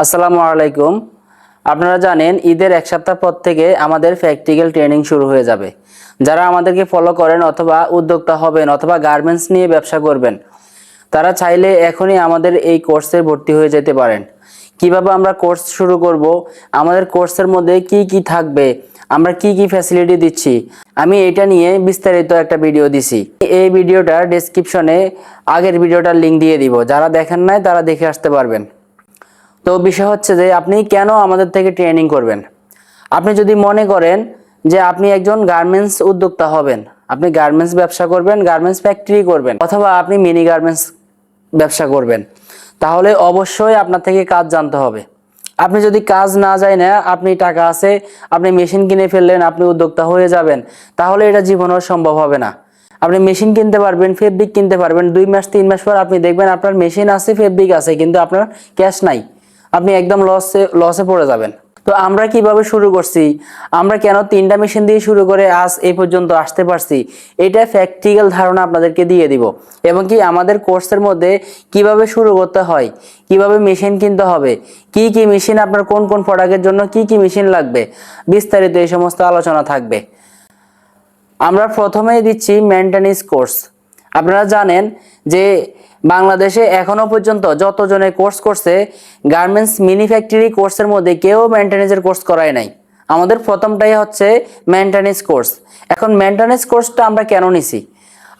আসসালামু আলাইকুম। আপনারা জানেন ঈদের এক সপ্তাহ পর থেকে আমাদের প্র্যাকটিক্যাল ট্রেনিং শুরু হয়ে যাবে। যারা আমাদেরকে ফলো করেন অথবা উদ্যোক্তা হবেন অথবা গার্মেন্টস নিয়ে ব্যবসা করবেন, তারা চাইলে এখনই আমাদের এই কোর্সে ভর্তি হয়ে যেতে পারেন। কিভাবে আমরা কোর্স শুরু করব, আমাদের কোর্সের মধ্যে কি কি থাকবে, আমরা কি কি ফ্যাসিলিটি দিচ্ছি, আমি এটা নিয়ে বিস্তারিত একটা ভিডিও দিছি। এই ভিডিওটার ডেসক্রিপশনে আগের ভিডিওটার লিঙ্ক দিয়ে দিব, যারা দেখেন নাই তারা দেখে আসতে পারবেন। তো বিষয় হচ্ছে যে আপনি কেন আমাদের থেকে ট্রেনিং করবেন। আপনি যদি মনে করেন যে আপনি একজন গার্মেন্টস উদ্যোক্তা হবেন, আপনি গার্মেন্টস ব্যবসা করবেন, গার্মেন্টস ফ্যাক্টরি করবেন, অথবা আপনি মিনি গার্মেন্টস ব্যবসা করবেন, তাহলে অবশ্যই আপনার থেকে কাজ জানতে হবে। আপনি যদি কাজ না জানেন, আপনি টাকা আছে, আপনি মেশিন কিনে ফেললেন, আপনি উদ্যোক্তা হয়ে যাবেন, তাহলে এটা জীবনেও সম্ভব হবে না। আপনি মেশিন কিনতে পারবেন, ফেব্রিক কিনতে পারবেন, 2 মাস 3 মাস পর আপনি দেখবেন আপনার মেশিন আছে, ফেব্রিক আছে, কিন্তু আপনার ক্যাশ নাই, আপনি একদম লসে পড়ে যাবেন। তো আমরা কিভাবে শুরু করছি, আমরা কেন 3টা মেশিন দিয়ে শুরু করে আজ এই পর্যন্ত আসতে পারছি, এটা প্র্যাকটিক্যাল ধারণা আপনাদেরকে দিয়ে দিব। এবং কি আমাদের কোর্সের মধ্যে কিভাবে শুরু করতে হয়, কিভাবে মেশিন কিনতে হবে, কি কি মেশিন, আপনার কোন কোন প্রোডাক্টের জন্য কি কি মেশিন লাগবে, বিস্তারিত এই সমস্ত আলোচনা থাকবে। আমরা প্রথমেই দিচ্ছি মেইনটেনেন্স কোর্স। আপনারা জানেন যে বাংলাদেশে এখনো পর্যন্ত যতজনে কোর্স করছে, গার্মেন্টস মিনি ফ্যাক্টরি কোর্সের মধ্যে কেউ মেইনটেনেন্সের কোর্স করায় নাই। আমাদের প্রথমটাই হচ্ছে মেইনটেনেন্স কোর্স। এখন মেইনটেনেন্স কোর্সটা আমরা কেন নিছি,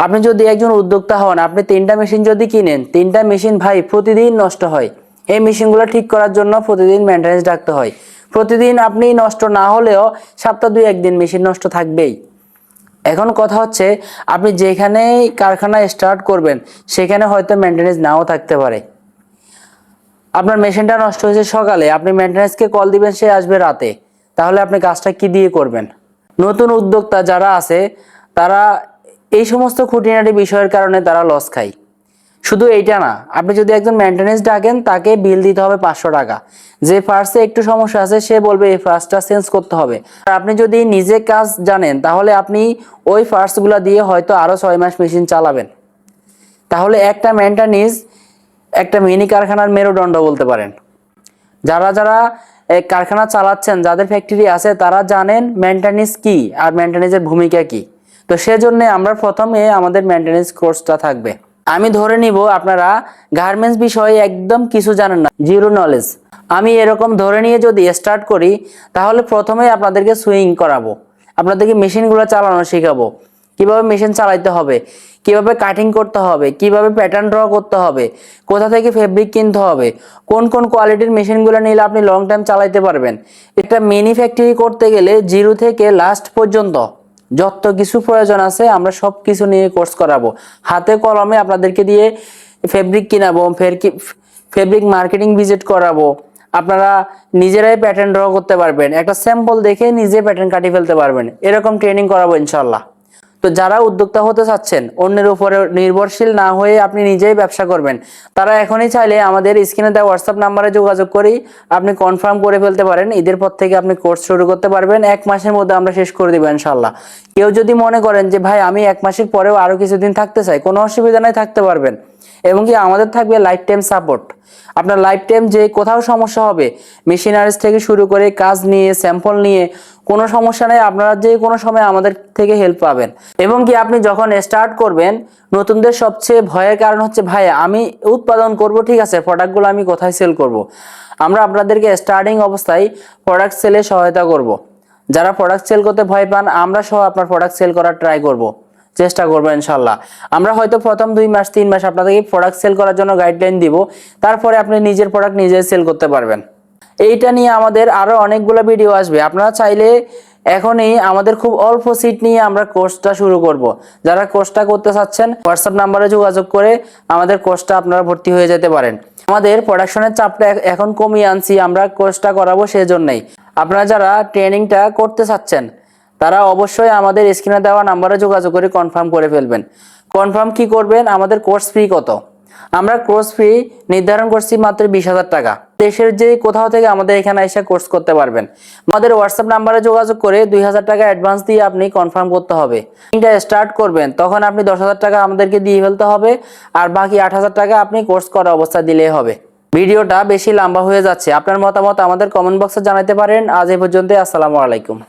আপনি যদি একজন উদ্যোক্তা হন, আপনি 3টা মেশিন যদি কিনেন, 3টা মেশিন ভাই প্রতিদিন নষ্ট হয়। এই মেশিনগুলো ঠিক করার জন্য প্রতিদিন মেইনটেনেন্স ডাকতে হয়। প্রতিদিন আপনি নষ্ট না হলেও সপ্তাহে 2-1 দিন মেশিন নষ্ট থাকবেই। এখন কথা হচ্ছে আপনি যেখানে কারখানা স্টার্ট করবেন সেখানে হয়তো মেইনটেনেন্স নাও থাকতে পারে। আপনার মেশিনটা নষ্ট হয়েছে সকালে, আপনি মেইনটেনেন্সকে কল দিবেন, সে আসবে রাতে, তাহলে আপনি কাজটা কি দিয়ে করবেন? নতুন উদ্যোক্তা যারা আছে তারা এই সমস্ত খুঁটিনাটি বিষয়ের কারণে তারা লস খায়। শুধু এইটা না, আপনি যদি একজন মেইনটেনেন্স ডাকেন, তাকে বিল দিতে হবে 500 টাকা। যে ফার্স্টে একটু সমস্যা আছে সে বলবে এই ফার্স্টটা চেঞ্জ করতে হবে। আর আপনি যদি নিজে কাজ জানেন, তাহলে আপনি ওই ফার্স্টগুলো দিয়ে হয়তো আরো 6 মাস মেশিন চালাবেন। তাহলে একটা মেইনটেনেন্স একটা মিনি কারখানার মেরুদণ্ড বলতে পারেন। যারা যারা কারখানা চালাচ্ছেন, যাদের ফ্যাক্টরি আছে, তারা জানেন মেইনটেনেন্স কি আর মেইনটেনেন্সের ভূমিকা কি। তো সেজন্য আমরা প্রথমে আমাদের মেইনটেনেন্স কোর্সটা থাকবে। আমি ধরে নিব আপনারা গার্মেন্টস বিষয়ে একদম কিছু জানেন না, জিরো নলেজ। আমি এরকম ধরে নিয়ে যদি স্টার্ট করি, তাহলে প্রথমে আপনাদেরকে সুইং করাবো, আপনাদেরকে মেশিনগুলো চালানো শেখাবো, কিভাবে মেশিন চালাইতে হবে, কিভাবে কাটিং করতে হবে, কিভাবে প্যাটার্ন ড্র করতে হবে, কোথা থেকে ফেব্রিক কিনতে হবে, কোন কোন কোয়ালিটির মেশিনগুলো নিলে আপনি লং টাইম চালাইতে পারবেন। একটা মিনি ফ্যাক্টরি করতে গেলে জিরো থেকে লাস্ট পর্যন্ত যত কিছু প্রয়োজন আছে আমরা সব কিছু নিয়ে কোর্স করাবো। হাতে কলমে আপনাদেরকে দিয়ে ফেব্রিক কিনাবো, ফেব্রিক মার্কেটিং ভিজিট করাবো, আপনারা নিজেরাই প্যাটার্ন ড্র করতে পারবেন, একটা স্যাম্পল দেখে নিজে প্যাটার্ন কাটিয়ে ফেলতে পারবেন, এরকম ট্রেনিং করাবো ইনশাল্লাহ। তো যারা উদ্যোক্তা হতে চাচ্ছেন, অন্যের উপরে নির্ভরশীল না হয়ে আপনি নিজেই ব্যবসা করবেন, তারা এখনই চাইলে আমাদের স্ক্রিনে দেওয়া হোয়াটসঅ্যাপ নাম্বারে যোগাযোগ করেই আপনি কনফার্ম করে ফেলতে পারেন। ঈদের পর থেকে আপনি কোর্স শুরু করতে পারবেন, 1 মাসের মধ্যে আমরা শেষ করে দিব ইনশাল্লাহ। কেউ যদি মনে করেন যে ভাই আমি 1 মাসের পরেও আরো কিছুদিন থাকতে চাই, কোনো অসুবিধা নাই, থাকতে পারবেন। এবং কি আমাদের থাকবে লাইফ টাইম সাপোর্ট। আপনার লাইফ টাইম যে কোথাও সমস্যা হবে, মেশিনারিজ থেকে শুরু করে কাজ নিয়ে, স্যাম্পল নিয়ে, কোনো সমস্যা নেই, আপনারা যে কোনো সময় আমাদের থেকে হেল্প পাবেন। এবং কি আপনি যখন স্টার্ট করবেন, নতুনদের সবচেয়ে ভয়ের কারণ হচ্ছে ভাই আমি উৎপাদন করব, ঠিক আছে, প্রোডাক্টগুলো আমি কোথায় সেল করব। আমরা আপনাদেরকে স্টার্টিং অবস্থায় প্রোডাক্ট সেলে সহায়তা করব। যারা প্রোডাক্ট সেল করতে ভয় পান, আমরা সহ আপনার প্রোডাক্ট সেল করার ট্রাই করব, চেষ্টা করবো ইনশাল্লাহ। আমরা হয়তো প্রথম 2 মাস 3 মাস আপনাদেরকে প্রোডাক্ট সেল করার জন্য গাইডলাইন দিব, তারপরে আপনি নিজের প্রোডাক্ট নিজে সেল করতে পারবেন। এইটা নিয়ে আমাদের আরো অনেকগুলো ভিডিও আসবে। আপনারা চাইলে এখনই আমাদের খুব অল্প সিট নিয়ে আমরা কোর্সটা শুরু করব। যারা কোর্সটা করতে চাচ্ছেন, হোয়াটসঅ্যাপ নাম্বারে যোগাযোগ করে আমাদের কোর্সটা আপনারা ভর্তি হয়ে যেতে পারেন। আমাদের প্রোডাকশনের চাপটা এখন কমিয়ে আনছি, আমরা কোর্সটা করাবো সেজন্যই। আপনারা যারা ট্রেনিংটা করতে চাচ্ছেন, তারা অবশ্যই আমাদের স্ক্রিনে দেওয়া নাম্বারে যোগাযোগ করে কনফার্ম করে ফেলবেন। কনফার্ম কি করবেন, আমাদের কোর্স ফি কত, আমরা কোর্স ফি নির্ধারণ করছি মাত্র 20,000 টাকা। দেশের যে কোথাও থেকে আমাদের এখানে এসে কোর্স করতে পারবেন। আমাদের হোয়াটসঅ্যাপ নাম্বারে যোগাযোগ করে 2,000 টাকা অ্যাডভান্স দিয়ে আপনি কনফার্ম করতে হবে। এটা স্টার্ট করবেন তখন আপনি 10,000 টাকা আমাদেরকে দিয়ে ফেলতে হবে, আর বাকি 8,000 টাকা আপনি কোর্স করা অবস্থা দিলেই হবে। ভিডিওটা বেশি লম্বা হয়ে যাচ্ছে, আপনার মতামত আমাদের কমেন্ট বক্সে জানাতে পারেন। আজ এই পর্যন্তই, আসসালামু আলাইকুম।